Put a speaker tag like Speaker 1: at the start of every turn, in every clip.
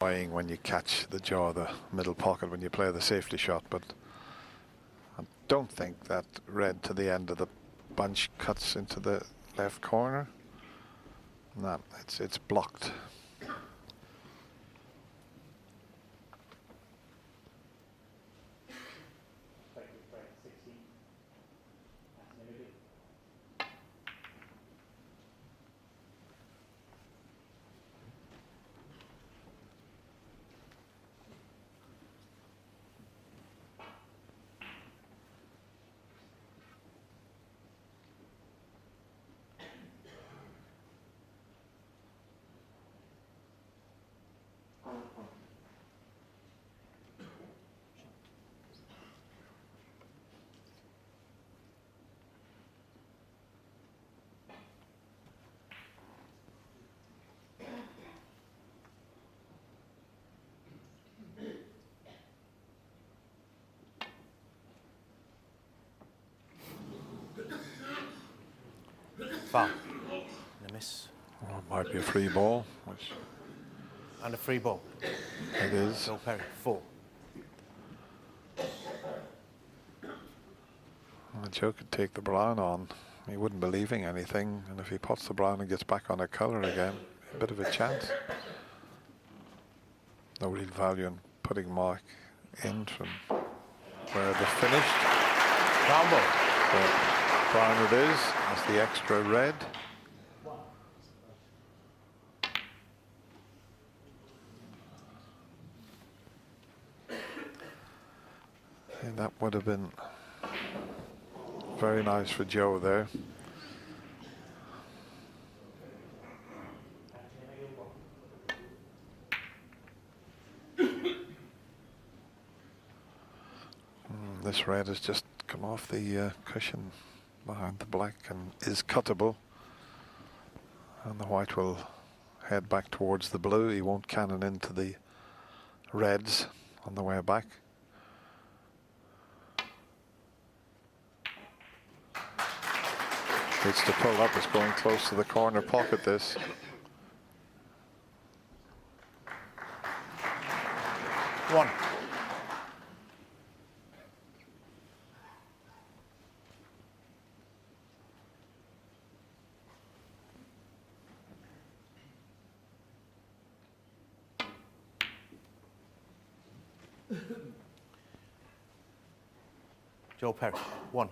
Speaker 1: annoying when you catch the jaw, the middle pocket when you play the safety shot, but I don't think that red to the end of the bunch cuts into the left corner. No, it's blocked.
Speaker 2: Foul. And a miss.
Speaker 1: Well, it might be a free ball. Which
Speaker 2: And a free ball.
Speaker 1: it is.
Speaker 2: Joe Perry, 4.
Speaker 1: Well, Joe could take the brown on. He wouldn't be leaving anything, and if he pots the brown and gets back on a colour again, a bit of a chance. No real value in putting Mark in from where they finished.
Speaker 2: Brown ball.
Speaker 1: So brown it is. That's the extra red. And that would have been very nice for Joe there. This red has just come off the cushion behind the black and is cuttable. And the white will head back towards the blue. He won't cannon into the reds on the way back. It's to pull up. It's going close to the corner pocket, this.
Speaker 2: One. Joe Perry, 1.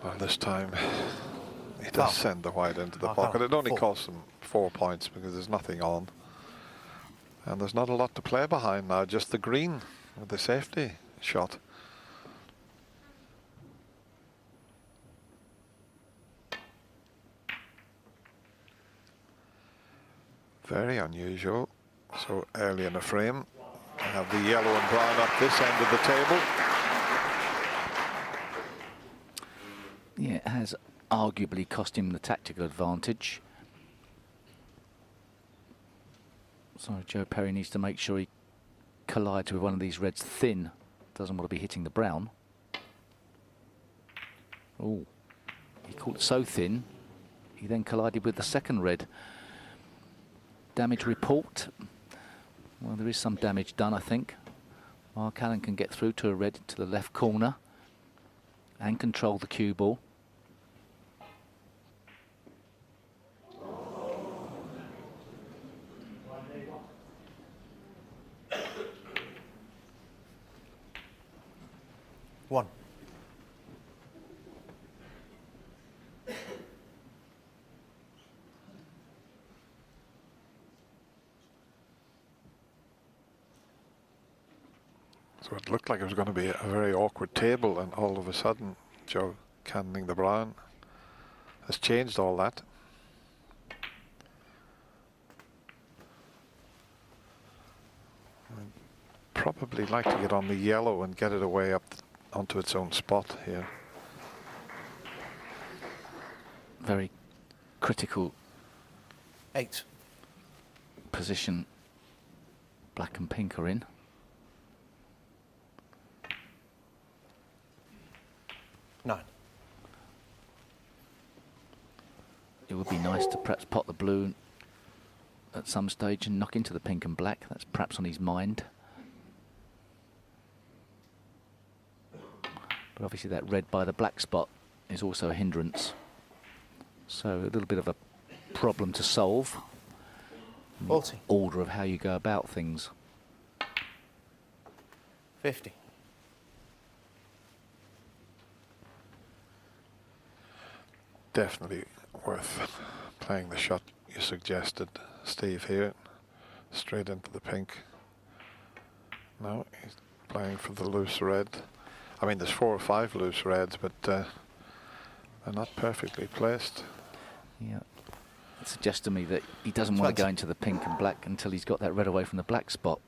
Speaker 1: Well, this time he does send the white into the pocket. It only costs him 4 points because there's nothing on. And there's not a lot to play behind now, just the green with the safety shot. Very unusual. So early in the frame, I have the yellow and brown up this end of the table.
Speaker 3: Yeah, it has arguably cost him the tactical advantage. So Joe Perry needs to make sure he collides with one of these reds thin. Doesn't want to be hitting the brown. Oh, he caught so thin, he then collided with the second red. Damage report. Well, there is some damage done, I think. Mark Allen can get through to a red to the left corner and control the cue ball.
Speaker 2: One.
Speaker 1: So it looked like it was going to be a very awkward table, and all of a sudden Joe Canning the Brown has changed all that. I'd probably like to get on the yellow and get it away up onto its own spot here.
Speaker 3: Very critical
Speaker 2: 8.
Speaker 3: position black and pink are in.
Speaker 2: Nine.
Speaker 3: It would be nice to perhaps pot the blue at some stage and knock into the pink and black. That's perhaps on his mind. But obviously that red by the black spot is also a hindrance. So a little bit of a problem to solve.
Speaker 2: 40.
Speaker 3: Order of how you go about things.
Speaker 2: 50.
Speaker 1: Definitely worth playing the shot you suggested, Steve, here. Straight into the pink. No, he's playing for the loose red. I mean, there's 4 or 5 loose reds, but they're not perfectly placed.
Speaker 3: Yeah. It suggests to me that he doesn't want to go into the pink and black until he's got that red away from the black spot.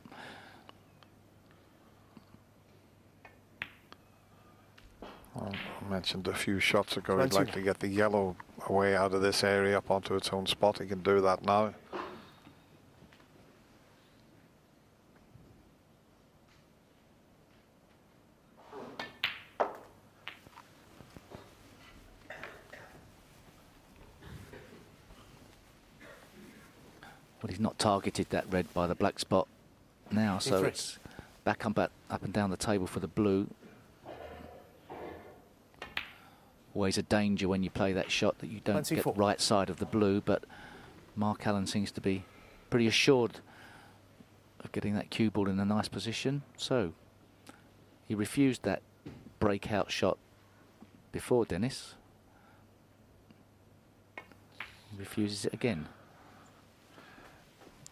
Speaker 1: Well, I mentioned a few shots ago he'd like to get the yellow away out of this area up onto its own spot. He can do that now.
Speaker 3: Well, he's not targeted that red by the black spot now, so it's back up and down the table for the blue. Always a danger when you play that shot that you don't
Speaker 2: 24.
Speaker 3: get right side of the blue, but Mark Allen seems to be pretty assured of getting that cue ball in a nice position. So he refused that breakout shot before, Dennis. He refuses it again.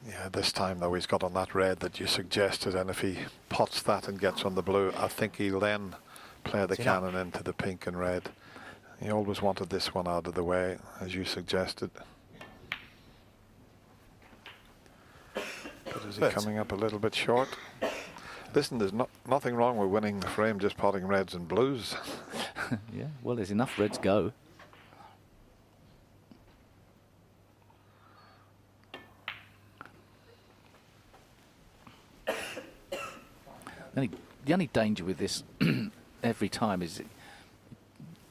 Speaker 1: Yeah, this time though he's got on that red that you suggested, and if he pots that and gets on the blue, I think he'll then play the cannon into the pink and red. He always wanted this one out of the way, as you suggested. But is he coming up a little bit short? Listen, there's nothing wrong with winning the frame just potting reds and blues.
Speaker 3: Yeah, well, there's enough reds go. The only danger with this every time is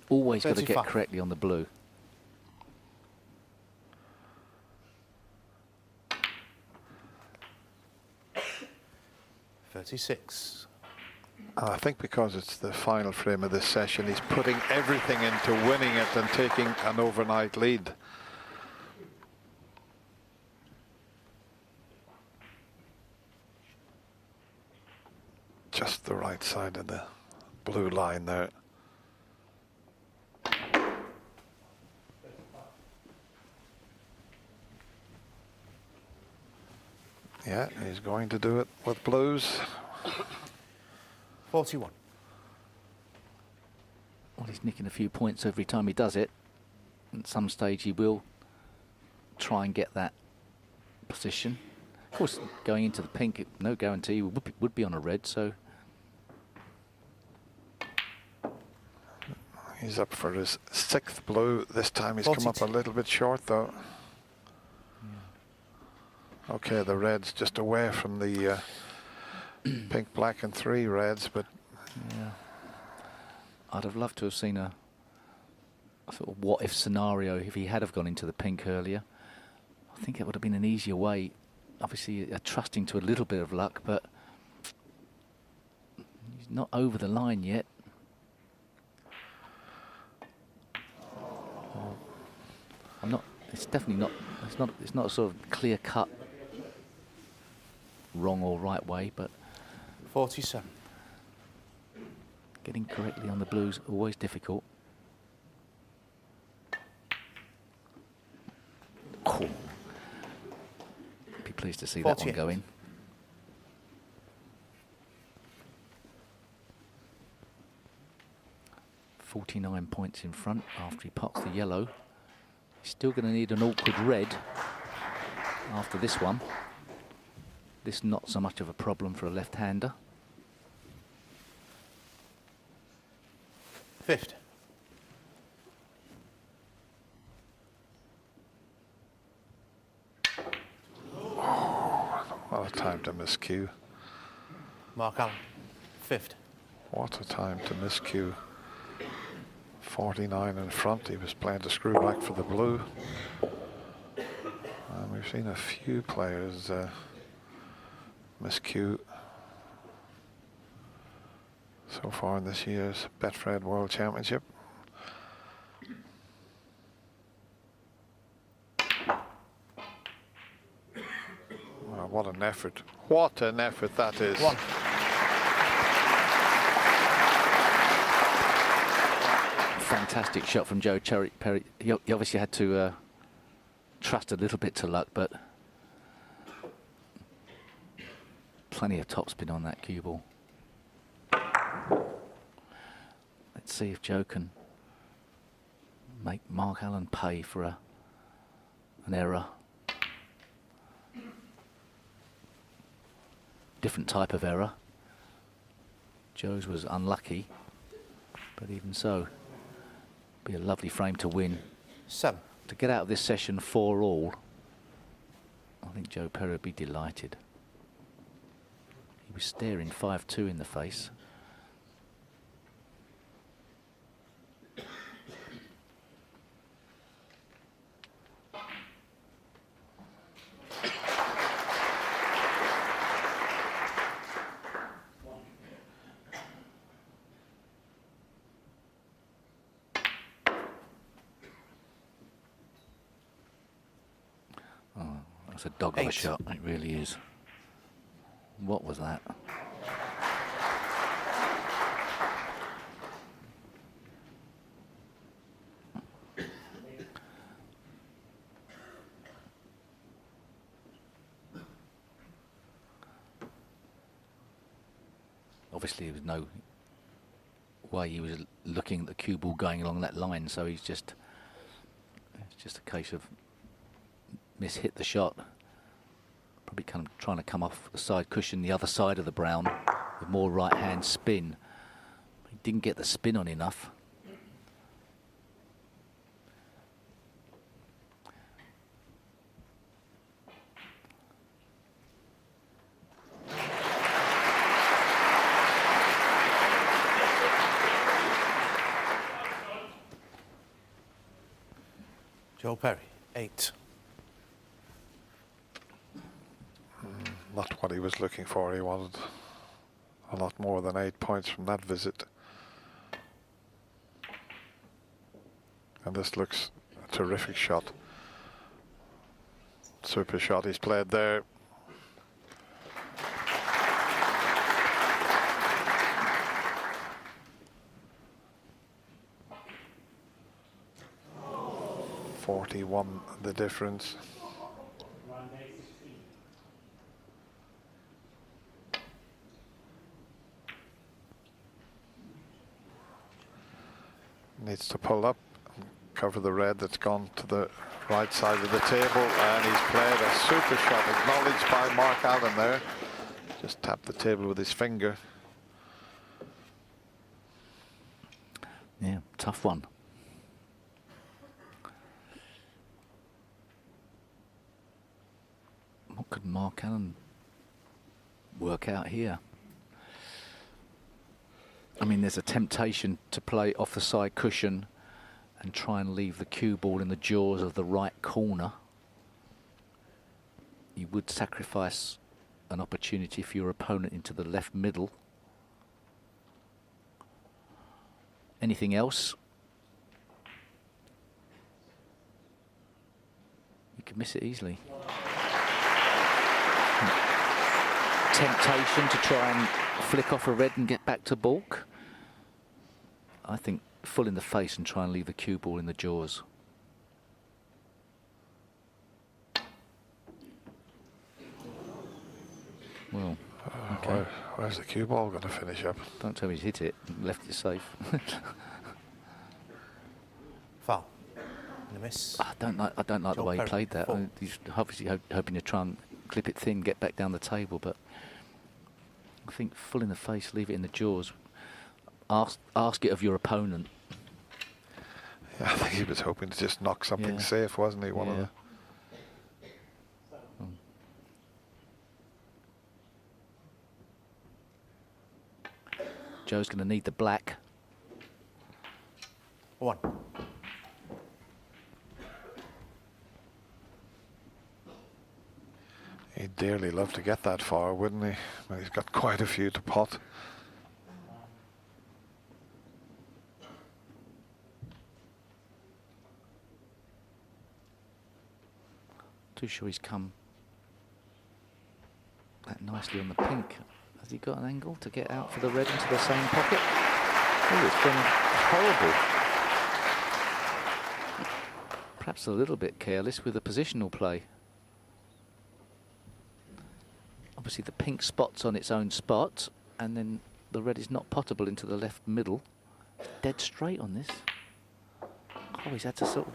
Speaker 3: always got to get correctly on the blue.
Speaker 2: $36.
Speaker 1: I think because it's the final frame of this session, he's putting everything into winning it and taking an overnight lead. Just the right side of the blue line there. Yeah, he's going to do it with blues.
Speaker 2: 41.
Speaker 3: Well, he's nicking a few points every time he does it. At some stage he will try and get that position. Of course, going into the pink, no guarantee would be on a red, so...
Speaker 1: He's up for his 6th blue. This time he's come up a little bit short, though. Yeah. Okay, the red's just away from the pink, black and 3 reds, but...
Speaker 3: Yeah. I'd have loved to have seen a sort of what if scenario if he had have gone into the pink earlier. I think it would have been an easier way. Obviously, trusting to a little bit of luck, but he's not over the line yet. I'm not. It's definitely not. It's not a sort of clear cut wrong or right way, but
Speaker 2: 47.
Speaker 3: getting correctly on the blues always difficult. Cool. Be pleased to see that one
Speaker 2: 48.
Speaker 3: go in. .49 points in front after he pots the yellow. He's still going to need an awkward red after this one. This not so much of a problem for a left-hander.
Speaker 2: 50.
Speaker 1: What a time to miscue.
Speaker 2: Mark Allen. 50.
Speaker 1: What a time to miscue. 49 in front. He was playing to screw back for the blue. And we've seen a few players miscue so far in this year's Betfred World Championship. Wow, what an effort. What an effort that is.
Speaker 2: 1.
Speaker 3: Fantastic shot from Joe Perry. He obviously had to trust a little bit to luck, but plenty of topspin on that cue ball. Let's see if Joe can make Mark Allen pay for an error. Different type of error. Joe's was unlucky, but even so, be a lovely frame to win.
Speaker 2: 7.
Speaker 3: To get out of this session 4-all, I think Joe Perry would be delighted. He was staring 5-2 in the face. That's a dog of a
Speaker 2: 8.
Speaker 3: shot, it really is. What was that? Obviously, there was no way he was looking at the cue ball going along that line, so it's just a case of mishit the shot. Probably kind of trying to come off the side cushion the other side of the brown with more right hand spin. He didn't get the spin on enough.
Speaker 2: Joe Perry. 8.
Speaker 1: Not what he was looking for. He wanted a lot more than 8 points from that visit. And this looks a terrific shot. Super shot he's played there. .41 the difference. Needs to pull up and cover the red that's gone to the right side of the table, and he's played a super shot, acknowledged by Mark Allen there. Just tapped the table with his finger.
Speaker 3: Yeah, tough one. What could Mark Allen work out here? I mean, there's a temptation to play off the side cushion and try and leave the cue ball in the jaws of the right corner, you would sacrifice an opportunity for your opponent into the left middle. Anything else, you could miss it easily. Temptation to try and flick off a red and get back to baulk. I think full in the face and try and leave the cue ball in the jaws. Well, okay.
Speaker 1: Where's the cue ball going to finish up?
Speaker 3: Don't tell me he's hit it and left it safe.
Speaker 2: Foul. And a miss.
Speaker 3: I don't like the
Speaker 2: Joel
Speaker 3: way he
Speaker 2: Perry,
Speaker 3: played that.
Speaker 2: 4.
Speaker 3: He's obviously hoping to try and clip it thin, get back down the table, but I think full in the face, leave it in the jaws. Ask it of your opponent.
Speaker 1: Yeah, I think he was hoping to just knock something
Speaker 3: Yeah.
Speaker 1: safe, wasn't he? One of
Speaker 3: Yeah.
Speaker 1: the.
Speaker 3: Joe's going to need the black.
Speaker 2: 1.
Speaker 1: He'd dearly love to get that far, wouldn't he? Well, he's got quite a few to pot.
Speaker 3: Too sure he's come that nicely on the pink. Has he got an angle to get out for the red into the same pocket? Oh, it's been horrible. Perhaps a little bit careless with the positional play. Obviously the pink spot's on its own spot, and then the red is not potable into the left middle. It's dead straight on this. Oh, he's had to sort of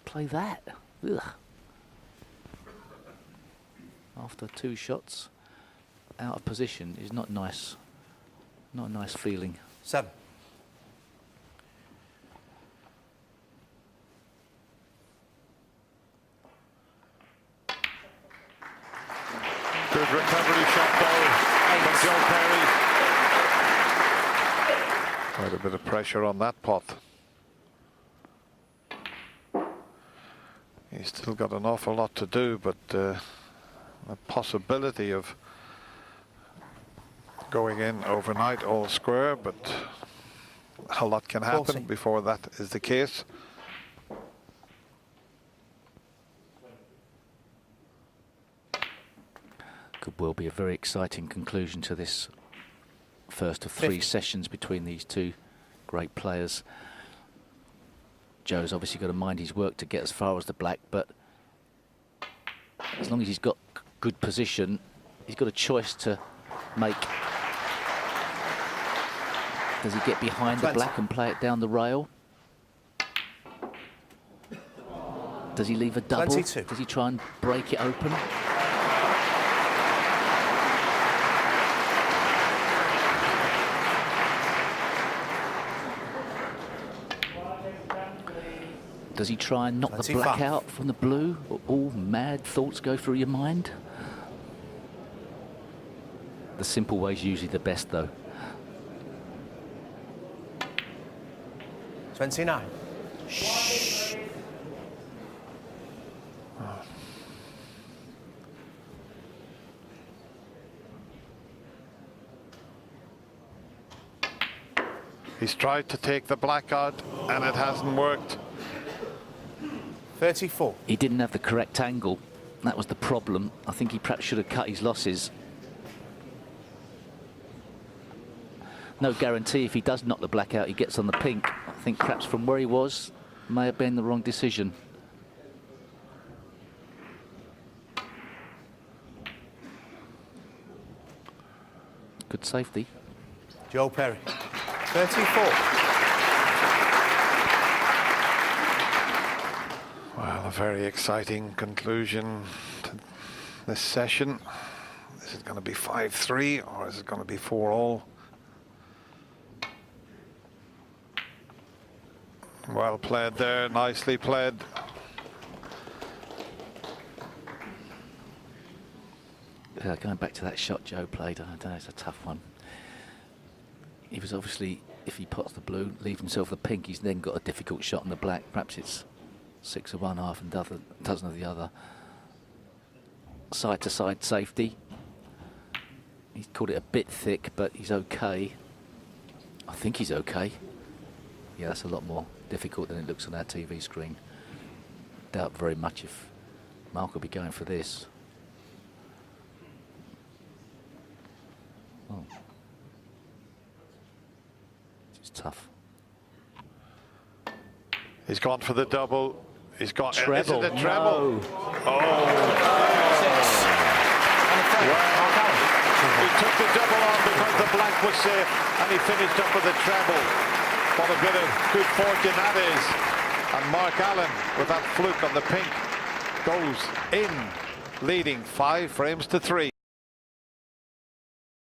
Speaker 3: play that. Ugh. After 2 shots out of position is not nice. Not a nice feeling.
Speaker 2: 7.
Speaker 1: Good recovery shot though from Joe Perry. Quite a bit of pressure on that pot. He's still got an awful lot to do, but the possibility of going in overnight all square, but a lot can happen
Speaker 2: 40.
Speaker 1: before that is the case.
Speaker 3: Could well be a very exciting conclusion to this first of 3
Speaker 2: 50.
Speaker 3: sessions between these two great players. Joe's obviously got to mind his work to get as far as the black, but as long as he's got good position, he's got a choice to make. Does he get behind the
Speaker 2: 20.
Speaker 3: black and play it down the rail? Does he leave a double?
Speaker 2: 22.
Speaker 3: Does he try and break it open? Does he try and knock the
Speaker 2: 25.
Speaker 3: black out from the blue? All mad thoughts go through your mind. The simple way is usually the best, though.
Speaker 2: 29.
Speaker 1: He's tried to take the black out and it hasn't worked.
Speaker 2: 34.
Speaker 3: He didn't have the correct angle. That was the problem. I think he perhaps should have cut his losses. No guarantee if he does knock the black out, he gets on the pink. I think perhaps from where he was, may have been the wrong decision. Good safety.
Speaker 2: Joe Perry. 34.
Speaker 1: Well, a very exciting conclusion to this session. Is it going to be 5-3 or is it going to be 4-all? Well played there, nicely played.
Speaker 3: Going back to that shot Joe played, I don't know, it's a tough one. He was obviously if he pots the blue, leave himself the pink, he's then got a difficult shot on the black. Perhaps it's 6 of one, half and dozen of the other. Side to side safety. He's called it a bit thick, but he's okay. I think he's okay. Yeah, that's a lot more difficult than it looks on our TV screen. Doubt very much if Mark will be going for this. Oh. It's tough.
Speaker 1: He's gone for the double. He's got
Speaker 3: Treble.
Speaker 1: Is it a treble?
Speaker 3: No.
Speaker 1: Oh. He took the double on because the black was safe, and he finished up with a treble. What a bit of good fortune that is. And Mark Allen, with that fluke on the pink, goes in, leading 5 frames to 3.